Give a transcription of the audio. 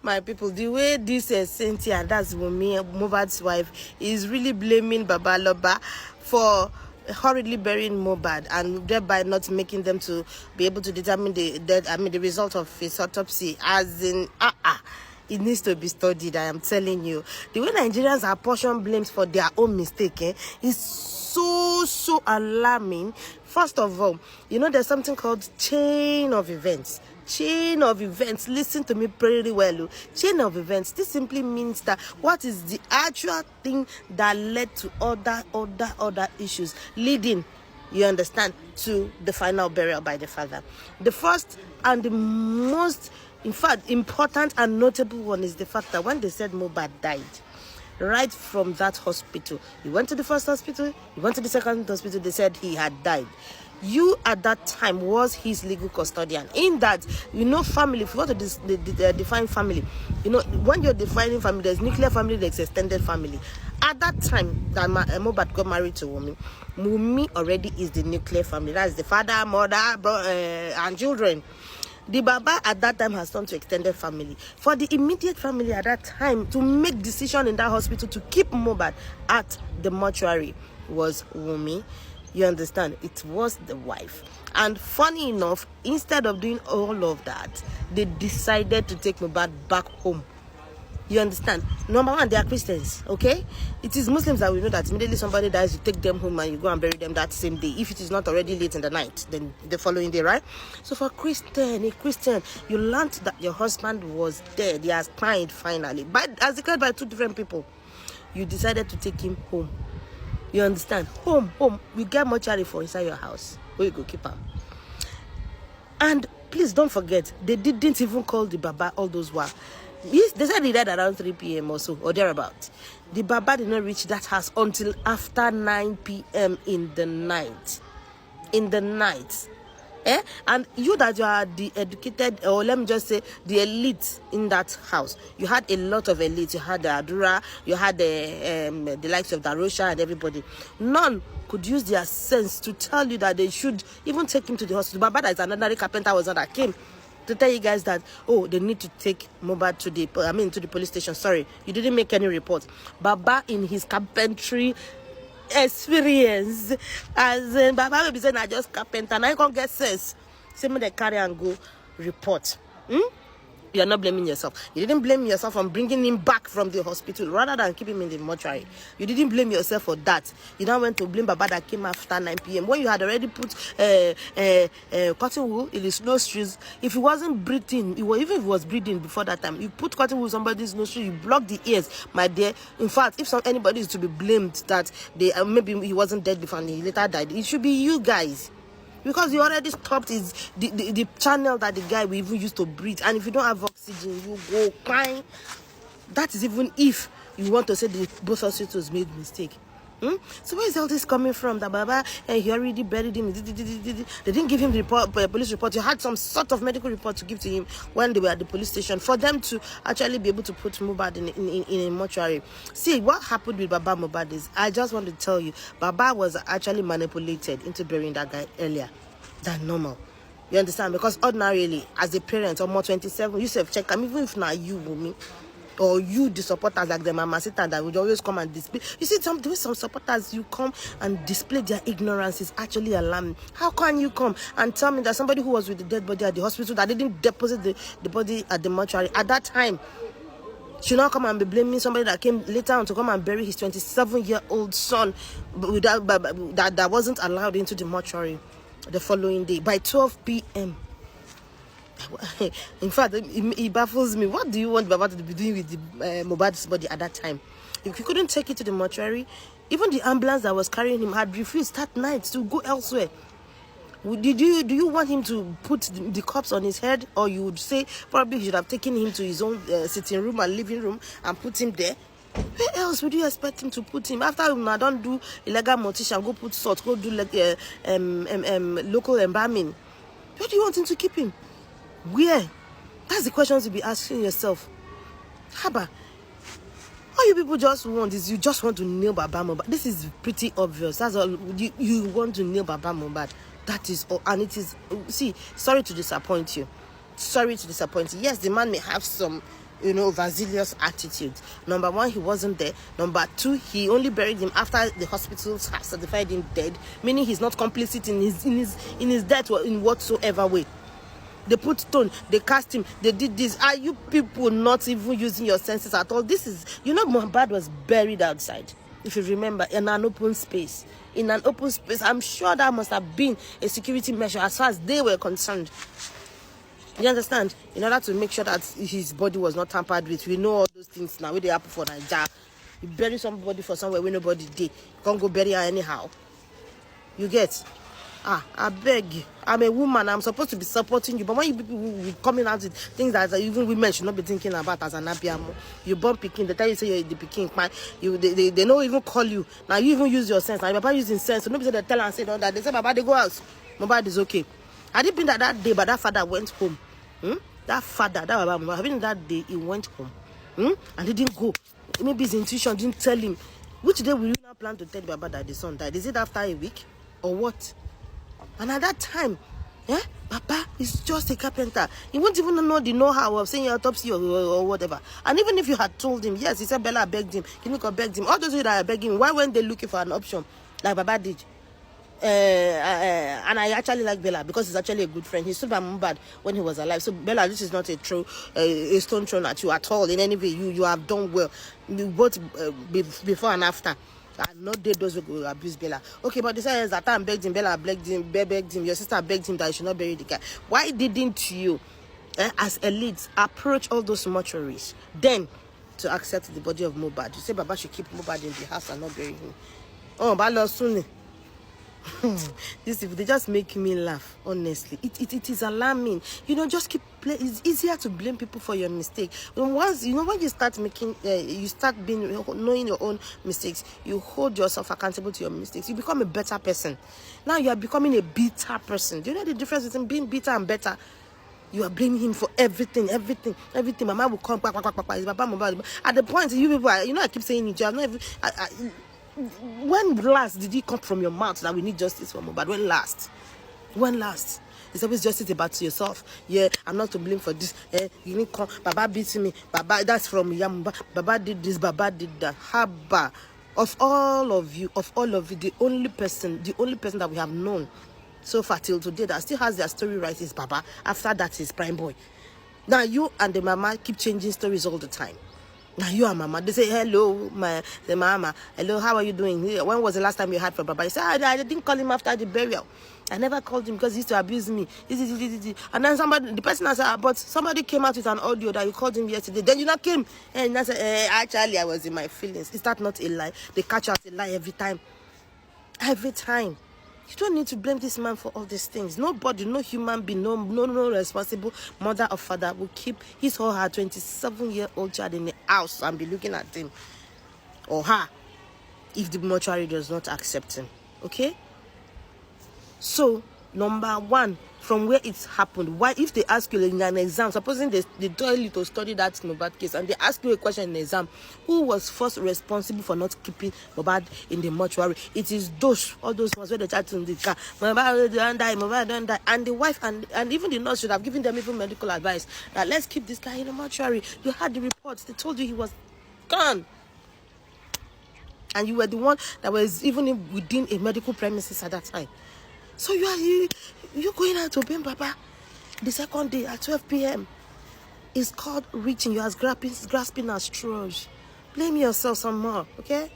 My people, the way this Cynthia, that's Wunmi, Mohbad's wife, is really blaming Baba Loba for hurriedly burying Mohbad and thereby not making them to be able to determine the result of his autopsy, as in it needs to be studied. I am telling you, the way Nigerians apportion blames for their own mistake is so alarming. First of all, you know, there's something called chain of events. Chain of events. Listen to me pretty well. Chain of events. This simply means that what is the actual thing that led to other issues leading, you understand, to the final burial by the father. The first and the most, in fact, important and notable one is the fact that when they said Mohbad died, right from that hospital, you went to the first hospital, you went to the second hospital, they said he had died. You at that time was his legal custodian. In that, you know, family, if you want to define family, you know, when you're defining family, there's nuclear family, there's extended family. At that time that Mohbad got married to Wunmi already is the nuclear family. That's the father, mother, and children. The Baba at that time has turned to extended family. For the immediate family at that time to make decision in that hospital to keep Mohbad at the mortuary was Wunmi. You understand? It was the wife. And funny enough, instead of doing all of that, they decided to take Mohbad back home. You understand? Number one, they are Christians, okay? It is Muslims that we know that immediately somebody dies, you take them home and you go and bury them that same day. If it is not already late in the night, then the following day, right? So for a Christian, you learned that your husband was dead. He has died finally, as declared by two different people. You decided to take him home. You understand? Home. We get mortuary for inside your house where you go keep him. And please don't forget, they didn't even call the Baba all those while. Yes, they said he died around 3 p.m. or so, or thereabout. The Baba did not reach that house until after 9 p.m. in the night. And you that you are the educated, or let me just say the elite in that house, you had a lot of elites. You had the Adura, you had the likes of Darosha and everybody. None could use their sense to tell you that they should even take him to the hospital. Baba, that is another carpenter, was not that came to tell you guys that, oh, they need to take Mohbad to the police station. Sorry, you didn't make any report. Baba, in his carpentry experience, as in Baba will be saying, I just carpenter, and I can't get sense. Same they carry and go report. You are not blaming yourself. You didn't blame yourself on bringing him back from the hospital rather than keep him in the mortuary. You didn't blame yourself for that. You now went to blame Baba that came after 9 p.m. when you had already put cotton wool in his nostrils. If he wasn't breathing, even if he was breathing before that time, you put cotton wool in somebody's nostril, you block the ears, my dear. In fact, if anybody is to be blamed that maybe he wasn't dead before and he later died, it should be you guys. Because you already stopped the channel that the guy will even use to breathe. And if you don't have oxygen, you go crying. That is even if you want to say the both hospitals made mistake. So where is all this coming from? That Baba, he already buried him. They didn't give him the police report. You had some sort of medical report to give to him when they were at the police station for them to actually be able to put Mohbad in a mortuary. See, what happened with Baba Mohbad is, I just want to tell you, Baba was actually manipulated into burying that guy earlier than normal. You understand? Because ordinarily, as a parent, or more 27, you say, check, even if not you, Wunmi, or you, the supporters like the Mama Sita that would always come and display. You see, some supporters, you come and display their ignorance is actually alarming. How can you come and tell me that somebody who was with the dead body at the hospital that didn't deposit the body at the mortuary at that time should not come and be blaming somebody that came later on to come and bury his 27-year-old son that wasn't allowed into the mortuary the following day by 12 p.m. In fact, it baffles me. What do you want Baba to be doing with the Mohbad's body at that time? If you couldn't take it to the mortuary, even the ambulance that was carrying him had refused that night to go elsewhere. Do you want him to put the corpse on his head, or you would say probably he should have taken him to his own sitting room and living room and put him there? Where else would you expect him to put him? After I don't do illegal mortician, go put salt, go do like local embalming. Where do you want him to keep him? Where? That's the questions you'll be asking yourself. Haba, all you people just want is you just want to nail Baba Mohbad. This is pretty obvious. That's all. You want to nail Baba Mohbad. That is all. And it is, see, sorry to disappoint you. Yes, the man may have some overzealous attitude. Number one, he wasn't there. Number two, he only buried him after the hospitals had certified him dead, meaning he's not complicit in his death or in whatsoever way. They put stone, they cast him, they did this. Are you people not even using your senses at all? This is, MOHBAD was buried outside, if you remember, in an open space. In an open space. I'm sure that must have been a security measure as far as they were concerned. You understand? In order to make sure that his body was not tampered with. We know all those things now. Where they happen for Nigeria. You bury somebody for somewhere where nobody did. You can't go bury her anyhow. You get? I beg you. I'm a woman. I'm supposed to be supporting you. But when you people will coming out with things that even women should not be thinking about as an abiamo, you born Peking. They tell you say you're the Peking. They don't even call you. Now you even use your sense. Now your papa using sense. So nobody say they tell and say no, that. They say, Baba, they go out. MOHBAD is okay. Had it been that day, but that father went home. That father, that Baba, having that day, he went home. And he didn't go. Maybe his intuition didn't tell him. Which day will you now plan to tell Baba that the son died? Is it after a week? Or what? And at that time, Papa is just a carpenter. He won't even know the know-how of saying autopsy or whatever. And even if you had told him, yes, he said Bella begged him, Kiniko begged him. All those that are begging, why weren't they looking for an option like Baba did? And I actually like Bella because he's actually a good friend. He stood by MOHBAD when he was alive. So Bella, this is not a stone thrown at you at all. In any way, you have done well, both before and after. And not did those who will abuse Bella. Okay, but they said that time begged him, Bella begged him, your sister begged him that he should not bury the guy. Why didn't you, as elites, approach all those mortuaries then to accept the body of MOHBAD? You say Baba should keep MOHBAD in the house and not bury him. Oh, Bala soon. This they just make me laugh. Honestly, it is alarming. Just keep play. It's easier to blame people for your mistake. Once when you start making, you start knowing your own mistakes. You hold yourself accountable to your mistakes. You become a better person. Now you are becoming a bitter person. Do you know the difference between being bitter and better? You are blaming him for everything. Mama will come, at the point you people, I keep saying it. You are not even. When last did it come from your mouth that we need justice for MOHBAD? When last? It's always justice about yourself. Yeah, I'm not to blame for this. You need come. Baba beat me. Baba, that's from Yamba. Baba did this. Baba did that. Haba. Of all of you, the only person that we have known so far till today that still has their story right is Baba. After that is Prime Boy. Now you and the mama keep changing stories all the time. Now you are mama. They say, hello, the mama. Hello, how are you doing? When was the last time you heard from Baba? He said, I didn't call him after the burial. I never called him because he used to abuse me. And then the person said, but somebody came out with an audio that you called him yesterday. Then you not came. And I said, actually, I was in my feelings. Is that not a lie? They catch out a lie every time. Every time. You don't need to blame this man for all these things. Nobody, no human being, no responsible mother or father will keep his or her 27-year-old child in the house and be looking at him or her if the mortuary does not accept him. Okay? So, number one, from where it's happened, why, if they ask you in an exam, supposing they tell you to study that MOHBAD case and they ask you a question in the exam, who was first responsible for not keeping MOHBAD in the mortuary? It is all those ones where they chat in the car, MOHBAD don't die, and the wife and even the nurse should have given them even medical advice that let's keep this guy in the mortuary. You had the reports, they told you he was gone. And you were the one that was even within a medical premises at that time. So you're going out to blame Baba the second day at 12 p.m. It's called reaching. You are grasping at straws. Blame yourself some more, okay?